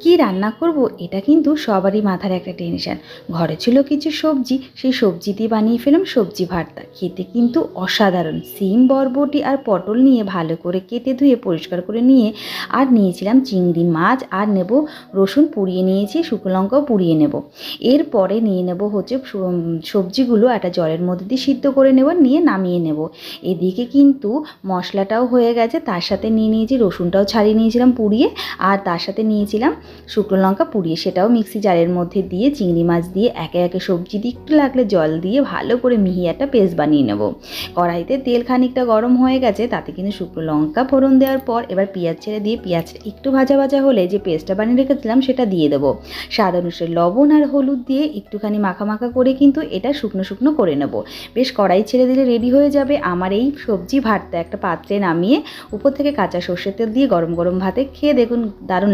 কি রান্না করব এটা কিন্তু সবারই মাথার একটা টেনশন। ঘরে ছিল কিছু সবজি, সেই সবজি দিয়ে বানিয়ে ফেললাম সবজি ভর্তা। খেতে কিন্তু অসাধারণ। সিম, বরবটি আর পটল নিয়ে ভালো করে কেটে ধুয়ে পরিষ্কার করে নিয়ে আর নিয়েছিলাম চিংড়ি মাছ, আর নেব রসুন পুড়িয়ে নিয়েছি, শুকনো লঙ্কাও পুড়িয়ে নেব। এরপরে নিয়ে নেব হচ্ছে সবজিগুলো একটা জলের মধ্যে দিয়ে সিদ্ধ করে নেব, নিয়ে নামিয়ে নেব। এদিকে কিন্তু মশলাটাও হয়ে গেছে, তার সাথে নিয়ে নিয়েছি রসুনটাও ছাড়িয়ে নিয়েছিলাম পুড়িয়ে, আর তার সাথে নিয়েছিলাম শুকনো লঙ্কা পুড়িয়ে, সেটাও মিক্সি জারের মধ্যে দিয়ে চিংড়ি মাছ দিয়ে একে একে সবজি দিয়ে একটু লাগলে জল দিয়ে ভালো করে মিহি একটা পেস্ট বানিয়ে নেব। কড়াইতে তেল খানিকটা গরম হয়ে গেছে, তাতে কিন্তু শুকনো লঙ্কা ফোড়ন দেওয়ার পর এবার পেঁয়াজ ছেড়ে দিয়ে পেঁয়াজটা একটু ভাজা ভাজা হলে যে পেস্টটা বানিয়ে রেখেছিলাম সেটা দিয়ে দেবো। স্বাদ অনুসারে লবণ আর হলুদ দিয়ে একটুখানি মাখা মাখা করে কিন্তু এটা শুকনো শুকনো করে নেব। বেশ কড়াই ছেড়ে দিলে রেডি হয়ে যাবে আমার এই সবজি ভর্তা। একটা পাত্রে নামিয়ে উপর থেকে কাঁচা সর্ষের তেল দিয়ে গরম গরম ভাতে খেয়ে দেখুন, দারুণ